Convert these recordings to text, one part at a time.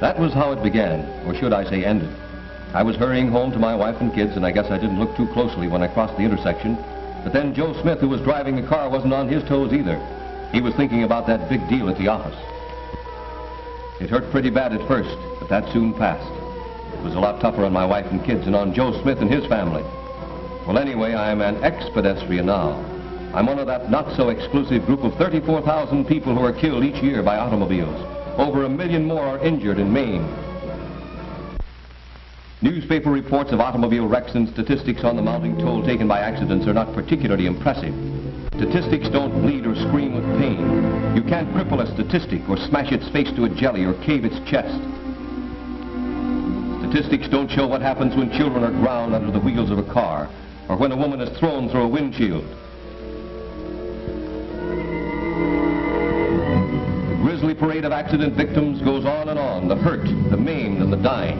That was how it began, or should I say ended. I was hurrying home to my wife and kids, and I guess I didn't look too closely when I crossed the intersection. But then Joe Smith, who was driving the car, wasn't on his toes either. He was thinking about that big deal at the office. It hurt pretty bad at first, but that soon passed. It was a lot tougher on my wife and kids and on Joe Smith and his family. Well, anyway, I am an ex-pedestrian now. I'm one of that not-so-exclusive group of 34,000 people who are killed each year by automobiles. Over 1 million more are injured and maimed. Newspaper reports of automobile wrecks and statistics on the mounting toll taken by accidents are not particularly impressive. Statistics don't bleed or scream with pain. You can't cripple a statistic or smash its face to a jelly or cave its chest. Statistics don't show what happens when children are drowned under the wheels of a car or when a woman is thrown through a windshield. The grisly parade of accident victims goes on and on, the hurt, the maimed, and the dying.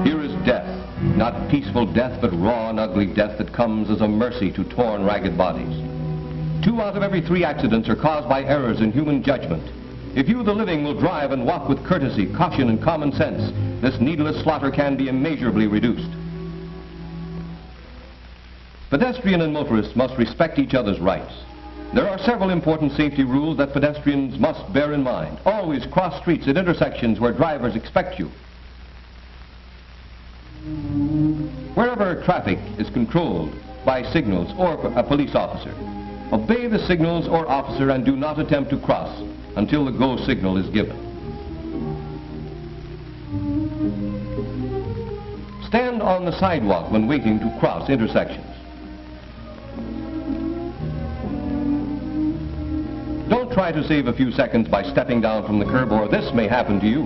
Here is death, not peaceful death, but raw and ugly death that comes as a mercy to torn, ragged bodies. 2 out of every 3 accidents are caused by errors in human judgment. If you, the living, will drive and walk with courtesy, caution, and common sense, this needless slaughter can be immeasurably reduced. Pedestrian and motorists must respect each other's rights. There are several important safety rules that pedestrians must bear in mind. Always cross streets at intersections where drivers expect you. Wherever traffic is controlled by signals or a police officer, obey the signals or officer and do not attempt to cross until the go signal is given. Stand on the sidewalk when waiting to cross intersections. Don't try to save a few seconds by stepping down from the curb, or this may happen to you.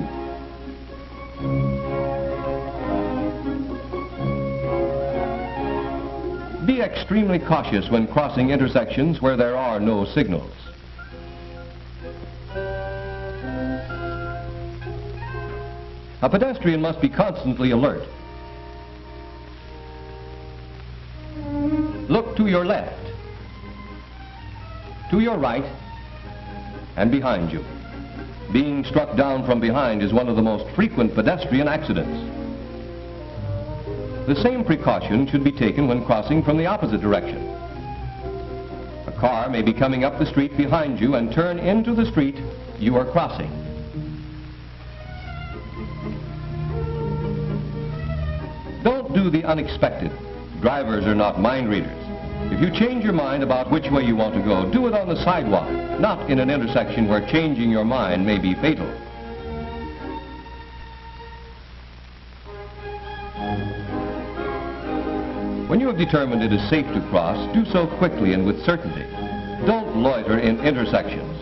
Be extremely cautious when crossing intersections where there are no signals. A pedestrian must be constantly alert. Look to your left, to your right, and behind you. Being struck down from behind is one of the most frequent pedestrian accidents. The same precaution should be taken when crossing from the opposite direction. A car may be coming up the street behind you and turn into the street you are crossing. Don't do the unexpected. Drivers are not mind readers. If you change your mind about which way you want to go, do it on the sidewalk, not in an intersection where changing your mind may be fatal. When you have determined it is safe to cross, do so quickly and with certainty. Don't loiter in intersections.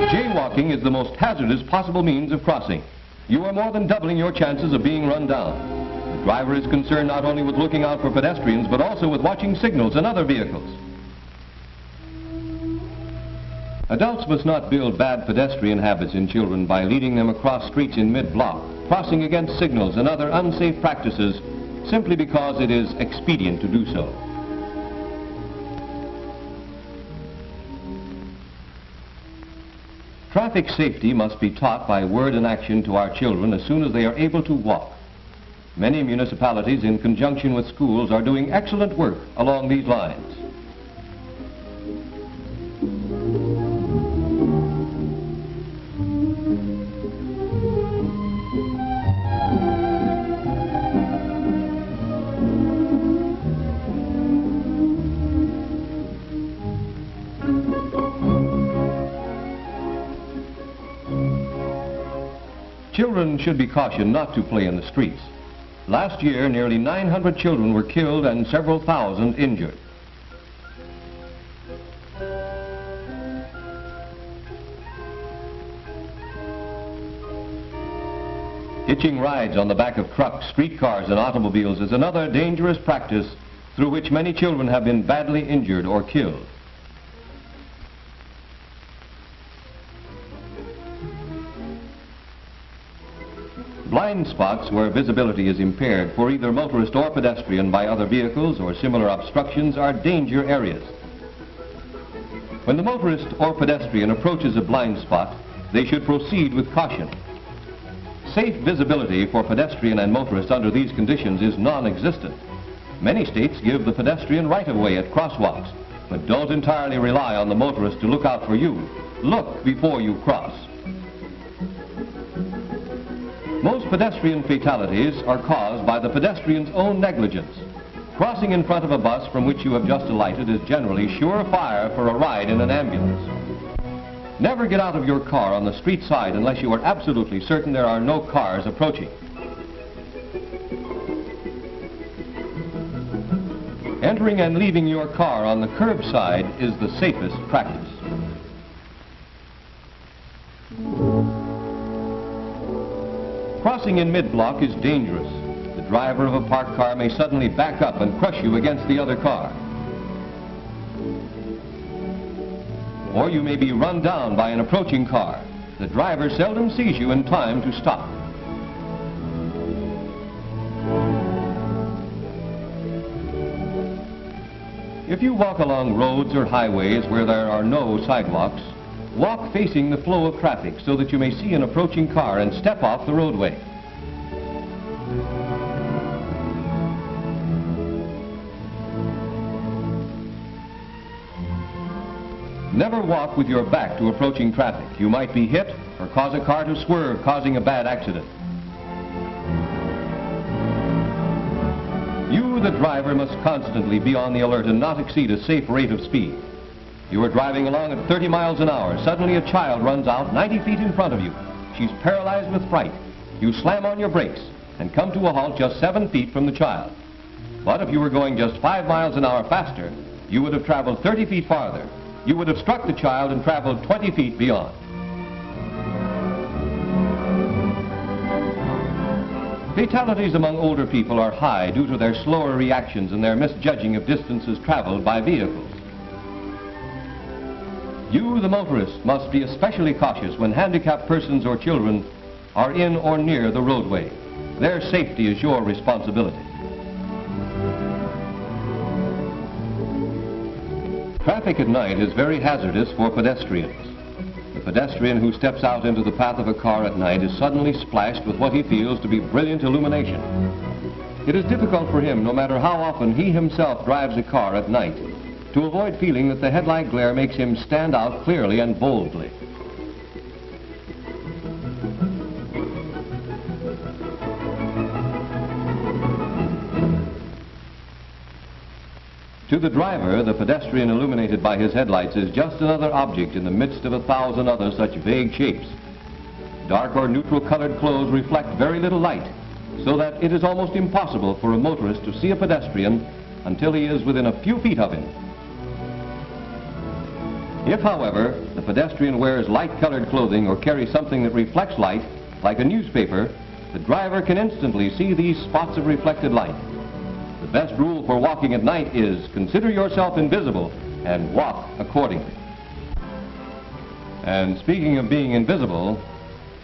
Jaywalking is the most hazardous possible means of crossing. You are more than doubling your chances of being run down. The driver is concerned not only with looking out for pedestrians, but also with watching signals and other vehicles. Adults must not build bad pedestrian habits in children by leading them across streets in mid-block, crossing against signals and other unsafe practices simply because it is expedient to do so. Traffic safety must be taught by word and action to our children as soon as they are able to walk. Many municipalities, in conjunction with schools, are doing excellent work along these lines. Children should be cautioned not to play in the streets. Last year, nearly 900 children were killed and several thousand injured. Hitching rides on the back of trucks, streetcars, and automobiles is another dangerous practice through which many children have been badly injured or killed. Blind spots where visibility is impaired for either motorist or pedestrian by other vehicles or similar obstructions are danger areas. When the motorist or pedestrian approaches a blind spot, they should proceed with caution. Safe visibility for pedestrian and motorist under these conditions is non-existent. Many states give the pedestrian right-of-way at crosswalks, but don't entirely rely on the motorist to look out for you. Look before you cross. Most pedestrian fatalities are caused by the pedestrian's own negligence. Crossing in front of a bus from which you have just alighted is generally surefire for a ride in an ambulance. Never get out of your car on the street side unless you are absolutely certain there are no cars approaching. Entering and leaving your car on the curbside is the safest practice. Crossing in mid-block is dangerous. The driver of a parked car may suddenly back up and crush you against the other car. Or you may be run down by an approaching car. The driver seldom sees you in time to stop. If you walk along roads or highways where there are no sidewalks, walk facing the flow of traffic so that you may see an approaching car and step off the roadway. Never walk with your back to approaching traffic. You might be hit or cause a car to swerve, causing a bad accident. You, the driver, must constantly be on the alert and not exceed a safe rate of speed. You are driving along at 30 miles an hour. Suddenly a child runs out 90 feet in front of you. She's paralyzed with fright. You slam on your brakes and come to a halt just 7 feet from the child. But if you were going just 5 miles an hour faster, you would have traveled 30 feet farther. You would have struck the child and traveled 20 feet beyond. Fatalities among older people are high due to their slower reactions and their misjudging of distances traveled by vehicles. You, the motorist, must be especially cautious when handicapped persons or children are in or near the roadway. Their safety is your responsibility. Traffic at night is very hazardous for pedestrians. The pedestrian who steps out into the path of a car at night is suddenly splashed with what he feels to be brilliant illumination. It is difficult for him, no matter how often he himself drives a car at night, to avoid feeling that the headlight glare makes him stand out clearly and boldly. To the driver, the pedestrian illuminated by his headlights is just another object in the midst of 1,000 other such vague shapes. Dark or neutral colored clothes reflect very little light, so that it is almost impossible for a motorist to see a pedestrian until he is within a few feet of him. If, however, the pedestrian wears light-colored clothing or carries something that reflects light, like a newspaper, the driver can instantly see these spots of reflected light. The best rule for walking at night is consider yourself invisible and walk accordingly. And speaking of being invisible,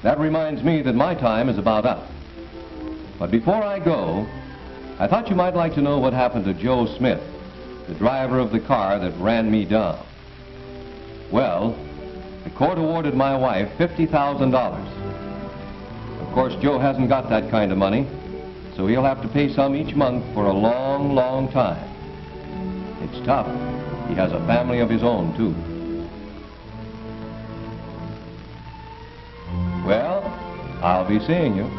that reminds me that my time is about up. But before I go, I thought you might like to know what happened to Joe Smith, the driver of the car that ran me down. Well, the court awarded my wife $50,000. Of course, Joe hasn't got that kind of money, so he'll have to pay some each month for a long, long time. It's tough. He has a family of his own, too. Well, I'll be seeing you.